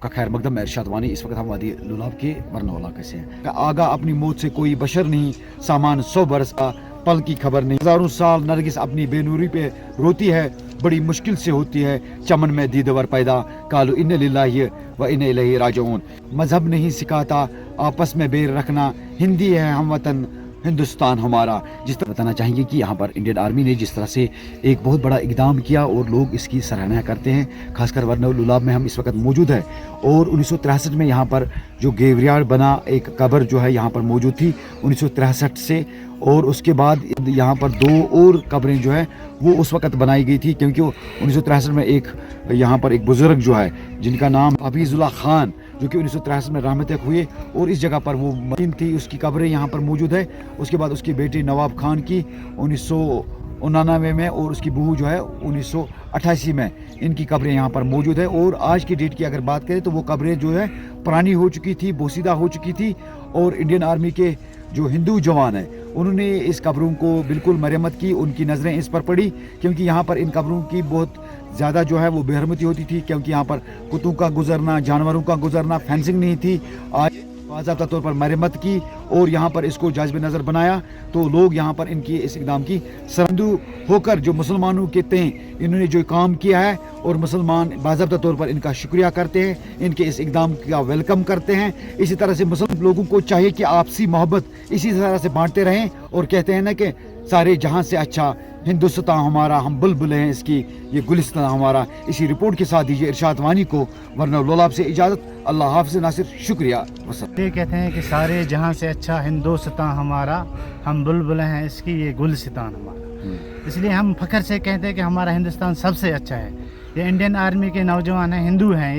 का खैर मकदम में इरशाद वानी। इस वक्त हम वादी लुलाब के बरनौ इलाके से हैं। आगा अपनी मौत से कोई बशर नहीं, सामान 100 बरस का पल की खबर नहीं। हजारों साल नरगिस अपनी बेनूरी पे रोती है, बड़ी मुश्किल से होती है चमन में दीदवर पैदा। कालू इन्ना लिल्लाहि व इन्ना इलैहि राजिऊन। मजहब नहीं सिखाता आपस में बैर रखना, हिंदी है हम वतन हिंदुस्तान हमारा। जिस तरह बताना चाहेंगे कि यहाँ पर इंडियन आर्मी ने जिस तरह से एक बहुत बड़ा इकदाम किया और लोग इसकी सराहना करते हैं। खासकर बरनौ लुलाब में हम इस वक्त मौजूद हैं और 1963 में यहाँ पर जो गेवरियाड़ बना एक कब्र जो है यहाँ पर मौजूद थी 1963 से, और उसके बाद यहाँ पर 2 और कब्रें जो है वो उस वक्त बनाई गई थी, क्योंकि 1963 में एक यहाँ पर एक बुजुर्ग जो है जिनका नाम हफीजुल्लाह खान जो कि 1963 में रहमत हुए और इस जगह पर वो मदीन थी, उसकी कब्रें यहाँ पर मौजूद है। उसके बाद उसकी बेटी नवाब खान की 1999 में और उसकी बहू जो है 1988 में, इनकी कब्रें यहाँ पर मौजूद है। और आज की डेट की अगर बात करें तो वो कब्रें जो है पुरानी हो चुकी थी, बोसीदा हो चुकी थी, और इंडियन आर्मी के जो हिंदू जवान हैं उन्होंने इस कब्रों को बिल्कुल मरम्मत की, उनकी नज़रें इस पर पड़ी, क्योंकि यहाँ पर इन कब्रों की बहुत ज़्यादा जो है वो बेहरमती होती थी, क्योंकि यहाँ पर कुत्तों का गुजरना, जानवरों का गुजरना, फेंसिंग नहीं थी। आज बाज़ाब्ता तौर पर मरम्मत की और यहाँ पर इसको जायज़ नज़र बनाया, तो लोग यहाँ पर इनकी इस इक़दाम की सरहंदू होकर जो मुसलमानों के हैं इन्होंने जो काम किया है, और मुसलमान बाज़ाब्ता तौर पर इनका शुक्रिया करते हैं, इनके इस इक़दाम का वेलकम करते हैं। इसी तरह से मुसलमान लोगों को चाहिए कि आपसी मोहब्बत इसी तरह से बांटते रहें, और कहते हैं ना कि सारे जहां से अच्छा हिंदुस्तान हमारा, हम बुलबुल हैं इसकी, ये गुलिस्तान हमारा। इसी रिपोर्ट के साथ दीजिए इरशाद वानी को बरनौ लुलाब से इजाज़त। अल्लाह हाफ़िज़ नासिर, शुक्रिया। ये कहते हैं कि सारे जहां से अच्छा हिंदुस्तान हमारा, हम बुलबुल हैं इसकी, ये गुलिस्तान हमारा। इसलिए हम फ़ख्र से कहते हैं कि हमारा हिंदुस्तान सबसे अच्छा है। ये इंडियन आर्मी के नौजवान हैं, हिंदू हैं,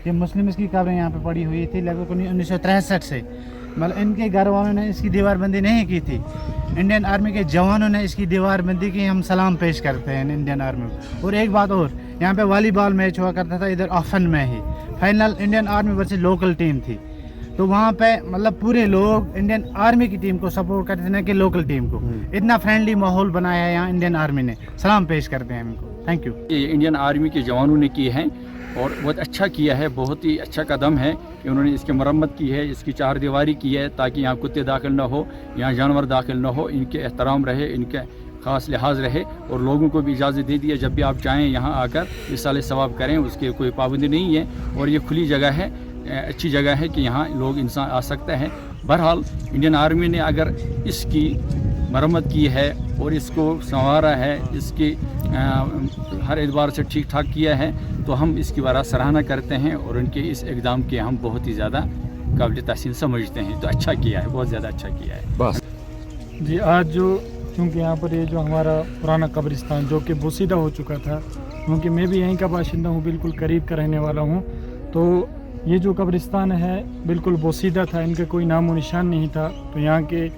ये मुस्लिम इसकी कब्रें यहाँ पे पड़ी हुई थी लगभग 1963 से। मतलब इनके घर वालों ने इसकी दीवारबंदी नहीं की थी, इंडियन आर्मी के जवानों ने इसकी दीवारबंदी की। हम सलाम पेश करते हैं इंडियन आर्मी को। और एक बात और, यहाँ पे वॉलीबॉल मैच हुआ करता था इधर ऑफन में ही, final Indian army versus local team थी, तो वहाँ पे मतलब पूरे लोग इंडियन आर्मी की टीम को सपोर्ट करते थे, ना कि लोकल टीम को। इतना फ्रेंडली माहौल बनाया है यहाँ इंडियन आर्मी ने। सलाम पेश करते हैं इनको, थैंक यू। ये इंडियन आर्मी के जवानों ने की है और बहुत अच्छा किया है, बहुत ही अच्छा कदम है कि उन्होंने इसकी मरम्मत की है, इसकी 4 दीवारी की है, ताकि यहाँ कुत्ते दाखिल न हो, यहाँ जानवर दाखिल न हो, इनके एहतराम रहे, इनके ख़ास लिहाज रहे, और लोगों को भी इजाज़त दे दी है जब भी आप चाहें यहाँ आकर इसाले सवाब करें, उसकी कोई पाबंदी नहीं है। और ये खुली जगह है, अच्छी जगह है कि यहाँ लोग इंसान आ सकते हैं। बहरहाल इंडियन आर्मी ने अगर इसकी मरम्मत की है और इसको संवारा है, इसकी हर एतबार से ठीक ठाक किया है, तो हम इसकी बड़ा सराहना करते हैं और उनके इस इक़दाम के हम बहुत ही ज़्यादा काबिल तहसीन समझते हैं। तो अच्छा किया है, बहुत ज़्यादा अच्छा किया है। बस जी, आज जो क्योंकि यहाँ पर ये जो हमारा पुराना कब्रिस्तान जो कि बोसीदा हो चुका था, क्योंकि मैं भी यहीं का बाशिंदा हूँ, बिल्कुल करीब का रहने वाला हूँ, तो ये जो कब्रिस्तान है बिल्कुल बोसीदा था, इनका कोई नामो निशान नहीं था। तो यहाँ के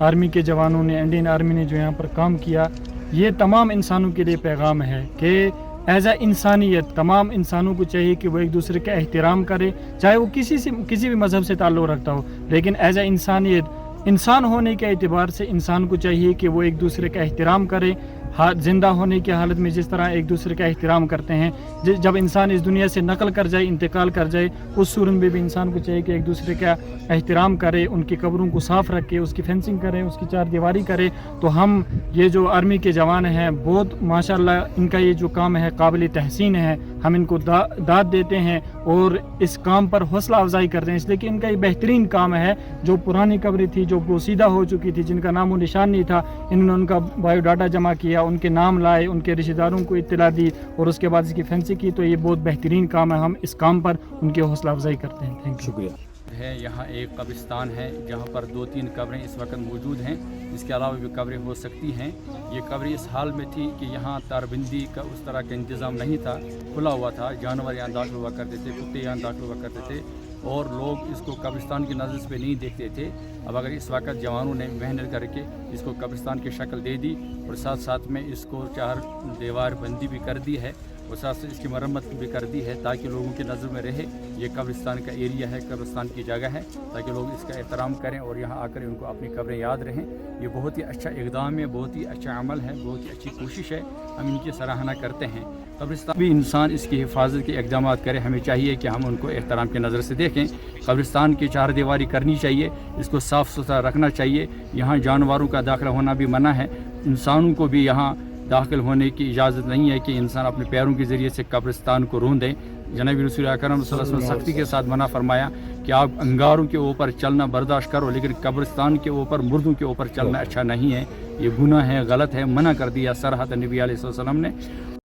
आर्मी के जवानों ने, इंडियन आर्मी ने जो यहाँ पर काम किया, ये तमाम इंसानों के लिए पैगाम है कि एज आ इंसानियत तमाम इंसानों को चाहिए कि वो एक दूसरे का एहतराम करे, चाहे वो किसी भी मज़हब से ताल्लुक़ रखता हो, लेकिन एज आ इंसानियत, इंसान होने के एतबार से इंसान को चाहिए कि वो एक दूसरे का एहतराम करे। ज़िंदा होने की हालत में जिस तरह एक दूसरे का एहतराम करते हैं, जब इंसान इस दुनिया से नकल कर जाए, इंतकाल कर जाए, उस सूरत में भी इंसान को चाहिए कि एक दूसरे का एहतराम करे, उनकी कब्रों को साफ़ रखे, उसकी फेंसिंग करे, उसकी 4 दीवारी करे। तो हम ये जो आर्मी के जवान हैं, बहुत माशाल्लाह इनका ये जो काम है काबिल तहसीन है, हम इनको दाद देते हैं और इस काम पर हौसला अफजाई करते हैं, इसलिए कि इनका ये बेहतरीन काम है। जो पुरानी कब्रें थी, जो बोसीदा हो चुकी थी, जिनका नामो निशान नहीं था, इन्होंने उनका बायोडाटा जमा किया, उनके नाम लाए, उनके रिश्तेदारों को इत्तला दी और उसके बाद इसकी फेंसिंग की। तो ये बहुत बेहतरीन काम है, हम इस काम पर उनकी हौसला अफजाई करते हैं। थैंक यू, शुक्रिया। है यहाँ एक कब्रिस्तान है जहाँ पर 2-3 कब्रें इस वक्त मौजूद हैं, इसके अलावा भी कब्रें हो सकती हैं। ये कब्रें इस हाल में थी कि यहाँ तारबंदी का उस तरह का इंतज़ाम नहीं था, खुला हुआ था, जानवर यहाँ दाखिल हुआ करते थे, कुत्ते यहाँ दाखिल हुआ करते थे, और लोग इसको कब्रिस्तान की नज़र पे नहीं देखते थे। अब अगर इस वक्त जवानों ने मेहनत करके इसको कब्रिस्तान की शक्ल दे दी और साथ साथ में इसको 4 दीवार बंदी भी कर दी है, اور ساتھ سے اس کی مرمت بھی کر دی ہے تاکہ لوگوں کی نظر میں رہے یہ قبرستان کا ایریا ہے, قبرستان کی جگہ ہے, تاکہ لوگ اس کا احترام کریں اور یہاں آ کر ان کو اپنی قبریں یاد رہیں. یہ بہت ہی اچھا اقدام ہے, بہت ہی اچھا عمل ہے, بہت ہی اچھی کوشش ہے, ہم ان کی سراہنا کرتے ہیں. قبرستان بھی انسان اس کی حفاظت کے اقدامات کرے, ہمیں چاہیے کہ ہم ان کو احترام کی نظر سے دیکھیں. قبرستان کی چار دیواری کرنی چاہیے, اس کو صاف ستھرا رکھنا چاہیے. یہاں جانوروں کا داخلہ ہونا بھی منع ہے, انسانوں کو بھی یہاں داخل ہونے کی اجازت نہیں ہے کہ انسان اپنے پیروں کے ذریعے سے قبرستان کو روندے. جناب رسول اکرم صلی اللہ علیہ وسلم سختی کے ساتھ منع فرمایا کہ آپ انگاروں کے اوپر چلنا برداشت کرو, لیکن قبرستان کے اوپر, مردوں کے اوپر چلنا اچھا نہیں ہے, یہ گناہ ہے, غلط ہے, منع کر دیا سرحد نبی علیہ السلام نے.